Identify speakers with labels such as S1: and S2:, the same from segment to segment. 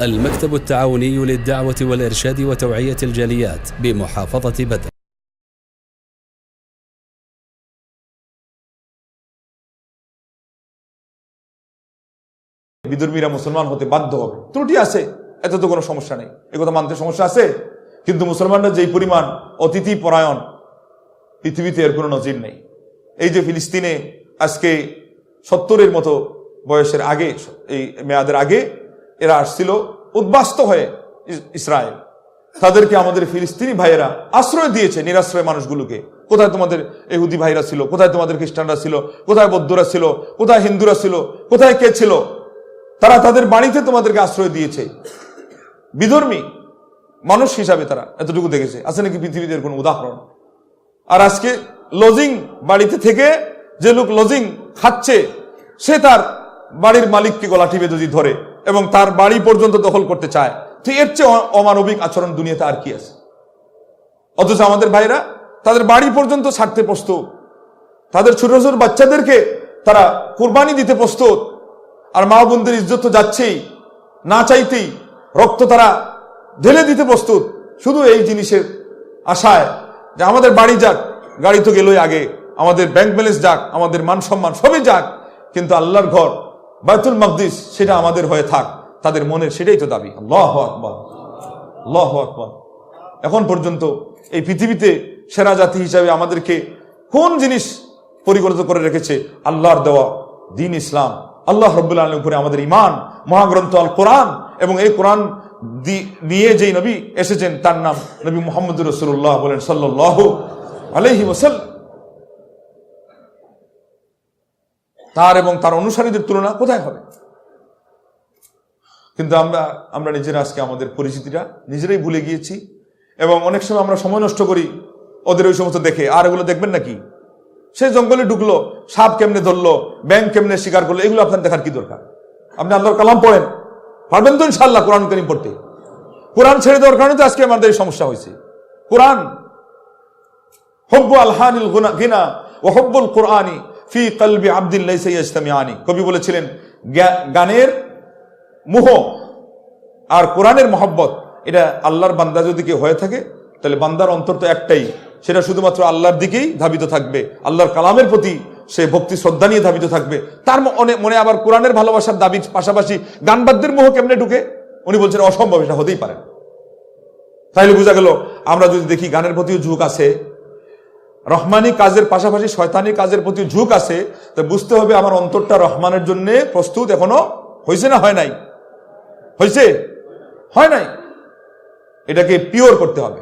S1: المكتب التعاوني للدعوة والإرشاد وتوعية الجاليات بمحافظة بدر।
S2: বিধর্মীরা মুসলমান হতে বাধ্য হবে, ত্রুটি আছে, এত তো কোনো সমস্যা নেই, একথা মানতে সমস্যা আছে। কিন্তু মুসলমানরা যেই পরিমাণ অতিথি পরায়ণ, পৃথিবীতে এর কোনো নজির নেই। এই যে ফিলিস্তিনে আজকে 70-এর মতো বয়সের আগে, এই মেয়াদের আগে এরা আসছিল উদ্বাস্ত হয়ে ইসরায়েল, তাদেরকে আমাদের ফিলিস্তিনি ভাইয়েরা আশ্রয় দিয়েছে, নিরাশ্রয় মানুষগুলোকে। কোথায় তোমাদের ইহুদি ভাইরা ছিল, কোথায় তোমাদের খ্রিস্টানরা ছিল, কোথায় বৌদ্ধরা ছিল, কোথায় হিন্দুরা ছিল, কোথায় কে ছিল? তারা তাদের বাড়িতে তোমাদেরকে আশ্রয় দিয়েছে। বিধর্মী মানুষ হিসাবে তারা এতটুকু দেখেছে। আছে নাকি পৃথিবীতে কোনো উদাহরণ? আর আজকে লজিং বাড়িতে থেকে যে লোক লজিং খাচ্ছে, সে তার বাড়ির মালিককে গলা টিপে যদি ধরে এবং তার বাড়ি পর্যন্ত দখল করতে চায়, তো এর চেয়ে অমানবিক আচরণ দুনিয়াতে আর কি আছে? অথচ আমাদের ভাইরা তাদের বাড়ি পর্যন্ত ছাড়তে প্রস্তুত, তাদের ছোট ছোট বাচ্চাদেরকে তারা কুরবানি দিতে প্রস্তুত। আর মা বোনদের ইজ্জত তো যাচ্ছেই, না চাইতেই রক্ত তারা ঢেলে দিতে প্রস্তুত, শুধু এই জিনিসের আশায় যে আমাদের বাড়ি যাক, গাড়ি তো গেলই আগে, আমাদের ব্যাংক ব্যালেন্স যাক, আমাদের মান সম্মান সবই যাক, কিন্তু আল্লাহর ঘর বাইতুল মাকদিস সেটা আমাদের হয়ে থাক, তাদের মনের সেটাই তো দাবি। আল্লাহু আকবার, আল্লাহু আকবার। এখন পর্যন্ত এই পৃথিবীতে সেরা জাতি হিসাবে আমাদেরকে কোন জিনিস পরিগণিত করে রেখেছে? আল্লাহর দেওয়া দ্বীন ইসলাম, আল্লাহ রাব্বুল আলামিনের উপরে আমাদের ঈমান, মহাগ্রন্থ আল কোরআন, এবং এই কোরআন নিয়ে যেই নবী এসেছেন তার নাম নবী মুহাম্মদুর রাসূলুল্লাহ, বলেন সাল্লাল্লাহু আলাইহি ওয়াসাল্লাম। তার এবং তার অনুসারীদের তুলনা কোথায় হবে? কিন্তু আমরা নিজেরা আজকে আমাদের পরিচিতিটা নিজেরাই ভুলে গিয়েছি, এবং অনেক সময় আমরা সময় নষ্ট করি ওদের ওই সমস্ত দেখে। আর এগুলো দেখবেন নাকি? সে জঙ্গলে ঢুকলো, সাপ কেমনে ধরলো, ব্যাঙ কেমনে শিকার করলো, এগুলো আপনার দেখার কি দরকার? আপনি আল্লাহর কালাম পড়েন, পারবেন তো ইনশাআল্লাহ কোরআন কারীম পড়তে। কোরআন ছেড়ে দেওয়ার কারণে তো আজকে আমাদের এই সমস্যা হয়েছে। কোরআন হুব্বু আলহানিল গিনা ওয়া হুব্বুল কুরআনি ফি কলবি আবদিন লাইসা ইয়াজতামিআনি। কবি বলেছিলেন, গানের মোহ আর কোরআনের মহব্বত, এটা আল্লাহর বান্দা যদি কেউ হয়ে থাকে, তাহলে বান্দার অন্তর তো একটাই, সেটা শুধুমাত্র আল্লাহর দিকেই ধাবিত থাকবে, আল্লাহর কালামের প্রতি সে ভক্তি শ্রদ্ধা নিয়ে ধাবিত থাকবে। তার মনে আবার কোরআনের ভালোবাসার দাবির পাশাপাশি গানবাদ্যের মোহ কেমনে ঢুকে? উনি বলছেন অসম্ভব, এটা হতেই পারে। তাইলে বোঝা গেল, আমরা যদি দেখি গানের প্রতিও ঝুঁক আছে, রহমানি কাজের পাশাপাশি শয়তানি কাজের প্রতি ঝুঁক আছে, তো বুঝতে হবে আমার অন্তরটা রহমানের জন্য প্রস্তুত এখনো হয়েছে না হয় নাই? হয়েছে? হয় নাই। এটাকে পিওর করতে হবে।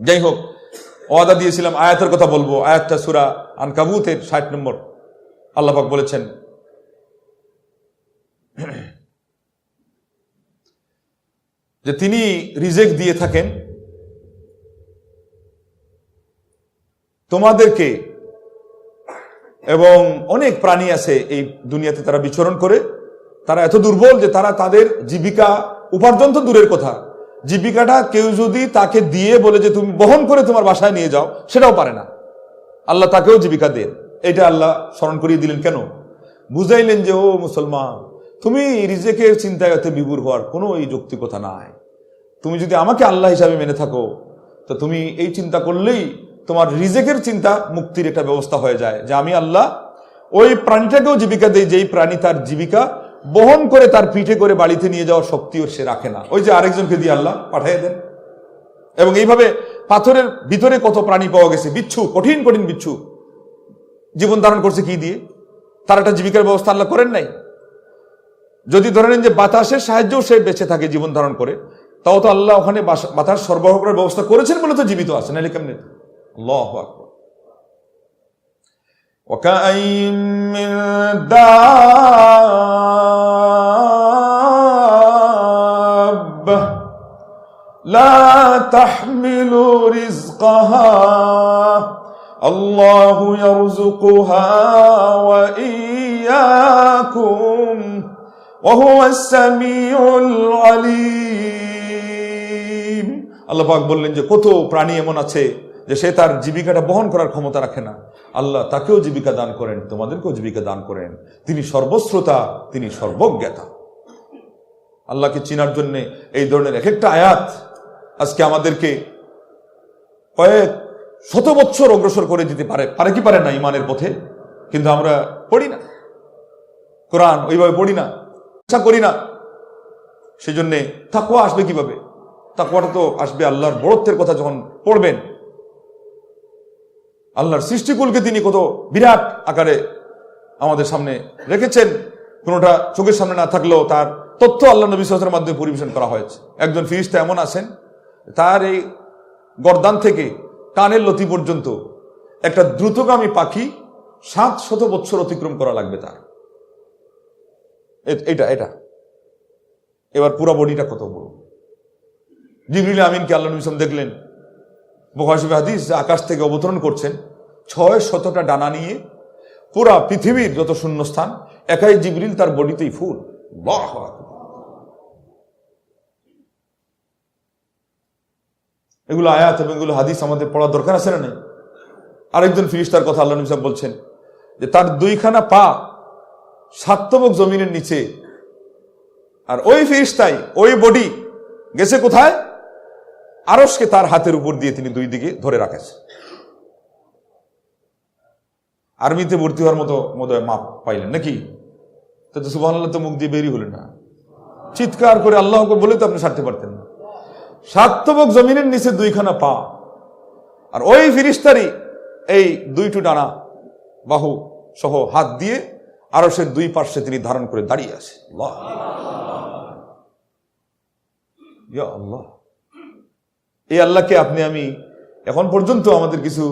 S2: যাই হোক, ওয়াদা দিয়েছিলাম আয়াতের কথা বলবো। আয়াতটা সূরা আনকাবুতের 60 নম্বর। আল্লাহ পাক বলেছেন, যে তিনি রিজেক দিয়ে থাকেন তোমাদেরকে, এবং অনেক প্রাণী আছে এই দুনিয়াতে তারা বিচরণ করে, তারা এত দুর্বল যে তারা তাদের জীবিকা উপার্জন তো দূরের কথা, জীবিকাটা কেউ যদি তাকে দিয়ে বলে যে তুমি বহন করে তোমার বাসায় নিয়ে যাও, সেটাও পারে না। আল্লাহ তাকেও জীবিকা দেন। এটা আল্লাহ স্মরণ করিয়ে দিলেন কেন? বুঝাইলেন যে ও মুসলমান, তুমি রিজেকের চিন্তায় এত বিভোর হওয়ার কোনো এই যৌক্তিকতা নাই। তুমি যদি আমাকে আল্লাহ হিসাবে মেনে থাকো, তো তুমি এই চিন্তা করলেই তোমার রিজেকের চিন্তা মুক্তির একটা ব্যবস্থা হয়ে যায়, যে আমি আল্লাহ ওই প্রাণীটাকেও জীবিকা দেই, যেই প্রাণী তার জীবিকা বহন করে তার পিঠে করে বাড়িতে নিয়ে যাওয়ার শক্তিও সে রাখে না, ওই যে আরেকজনকে দিয়ে আল্লাহ পাঠিয়ে দেন। এবং এইভাবে পাথরের ভিতরে কত প্রাণী পাওয়া গেছে, বিচ্ছু, কঠিন কঠিন বিচ্ছু জীবন ধারণ করছে কি দিয়ে? তার একটা জীবিকার ব্যবস্থা আল্লাহ করেন নাই। যদি ধরে নেন যে বাতাসের সাহায্যেও সে বেঁচে থাকে জীবন ধারণ করে, তাও তো আল্লাহ ওখানে বাতাস সরবরাহ করার ব্যবস্থা করেছেন বলে তো জীবিত আছে, নাহলে কেমনে? আল্লাহু আকবার। ওয়াকাইম মিন দাব্বাহ লা তাহমিলু রিজকাহা আল্লাহু ইয়ারযুকুহা ওয়া ইয়্যাকুম ওয়া হুয়াস সামিউল আলীম। আল্লাহ পাক বললেন যে কত প্রাণী এমন আছে যে সে তার জীবিকাটা বহন করার ক্ষমতা রাখে না, আল্লাহ তাকেও জীবিকা দান করেন, তোমাদেরকেও জীবিকা দান করেন। তিনি সর্বশ্রোতা, তিনি সর্বজ্ঞাতা। আল্লাহকে চিনার জন্য এই ধরনের এক একটা আয়াত আজকে আমাদেরকে কয়েক শত বছর অগ্রসর করে দিতে পারে কি পারে না ইমানের পথে, কিন্তু আমরা পড়ি না, কোরআন ওইভাবে পড়ি না, ইচ্ছা করি না। সেজন্য তাকওয়া আসবে কিভাবে? তাকওয়াটা তো আসবে আল্লাহর বড়ত্বের কথা যখন পড়বেন। আল্লাহর সৃষ্টিকুলকে তিনি কত বিরাট আকারে আমাদের সামনে রেখেছেন, কোনোটা চোখের সামনে না থাকলেও তার তথ্য আল্লাহ নবী সাল্লাল্লাহু আলাইহি ওয়াসাল্লামের মাধ্যমে পরিবেশন করা হয়েছে। একজন ফেরেশতা এমন আছেন, তার এই গর্দান থেকে কানের লতি পর্যন্ত একটা দ্রুতগামী পাখি 700 বছর অতিক্রম করা লাগবে তার। এটা এবার পুরো বডিটা কত বড়। জিবরিল আমিনকে আল্লাহ নবী সাল্লাল্লাহু আলাইহি ওয়াসাল্লাম দেখলেন, বুখারী হাদিস, যে আকাশ থেকে অবতরণ করছেন 600টা ডানা নিয়ে, পুরা পৃথিবীর যত শূন্যস্থান একাই জিবরিল তার বডিতেই ফুল। আল্লাহু আকবার। এগুলো আয়াত এবং এগুলো হাদিস আমাদের পড়ার দরকার আছে না নেই? আরেকজন ফেরেশতার কথা আল্লাহ নবী সাল্লাল্লাহু আলাইহি ওয়াসাল্লাম বলছেন যে তার 2খানা পা 7 তবক জমিনের নিচে, আর ওই ফেরেশতাই ওই বডি গেছে কোথায়? আরশকে তার হাতের উপর দিয়ে তিনি 2 দিকে ধরে রাখেছে। আর্মিতে ভর্তি হওয়ার মতো মদয় মাপ পাইলেন নাকি? তো সুবহানাল্লাহ তো মুখ দিয়ে বেরিয়ে হলেন না, চিৎকার করে আল্লাহ আকবার বলে তো আপনি ছাড়তে পারতেন না। 7 তবক জমিনের নিচে 2খানা পা, আর ওই ফেরেশতারই এই 2টো ডানা বাহু সহ হাত দিয়ে আরশের 2 পার্শ্বে তিনি ধারণ করে দাঁড়িয়ে আছে। আল্লাহ, ইয়া আল্লাহ। এই আল্লাহকে আপনি আমি এখন পর্যন্ত আমাদের কিছু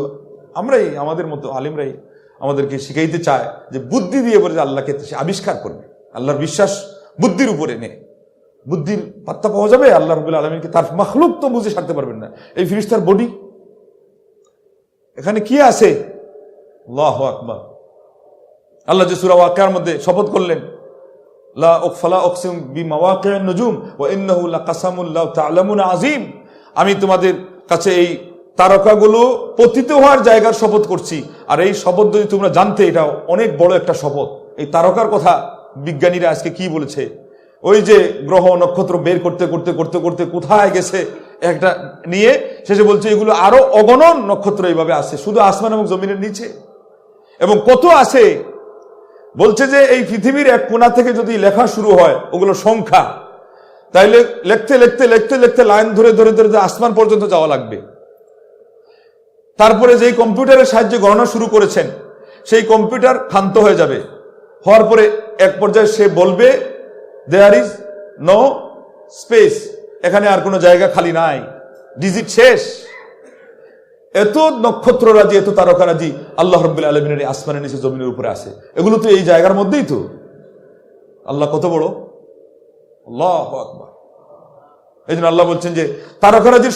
S2: আমরাই আমাদের মতো আলিমরাই আমাদেরকে শিখাইতে চায় যে বুদ্ধি দিয়ে বলে যে আল্লাহকে আবিষ্কার করবে। আল্লাহর বিশ্বাস বুদ্ধির উপরে নে, বুদ্ধির পাত্তা পাওয়া যাবে। আল্লাহ রাব্বুল আলামিনকে তার মাখলুক তো বুঝে সারতে পারবেন না। এই ফেরেশতার বডি, এখানে কি আছে? আল্লাহু আকবার। আল্লাহ যে সূরা ওয়াকিয়ার মধ্যে শপথ করলেন, লা উকফালা উকসিম বিমাওয়াকিন নুজুম ওয়া ইন্নাহু লাকাসামুন লাউ তা'লামুনা আযীম। আমি তোমাদের কাছে এই তারকাগুলো পতিত হওয়ার জায়গার শপথ করছি, আর এই শপথ যদি তোমরা জানতে, এটা অনেক বড় একটা শপথ। এই তারকার কথা বিজ্ঞানীরা আজকে কি বলেছে, ওই যে গ্রহ নক্ষত্র বের করতে করতে করতে করতে কোথায় গেছে একটা নিয়ে, শেষে বলছে এগুলো আরো অগণন নক্ষত্র এইভাবে আছে শুধু আসমান এবং জমিনের নিচে। এবং কত আছে বলছে যে এই পৃথিবীর এক কোণা থেকে যদি লেখা শুরু হয় ওগুলো সংখ্যা, তাইলে লিখতে লিখতে লিখতে লিখতে লাইন ধরে ধরে ধরে আসমান পর্যন্ত যাওয়া লাগবে। তারপরে যেই কম্পিউটারের সাহায্যে গণনা শুরু করেছেন সেই কম্পিউটার ক্ষান্ত হয়ে যাবে, হওয়ার পরে এক পর্যায়ে সে বলবে দেয়ার ইজ নো স্পেস, এখানে আর কোনো জায়গা খালি নাই, ডিজিট শেষ। এত নক্ষত্ররাজি, এত তারকারাজি আল্লাহ রাব্বুল আলামিনের আসমানের নিচে জমিনের উপরে আছে, এগুলো তো এই জায়গার মধ্যেই তো। আল্লাহ কত বড়, আল্লাহু আকবার। এই জন্য আল্লাহ বলছেন যে তারকারাজির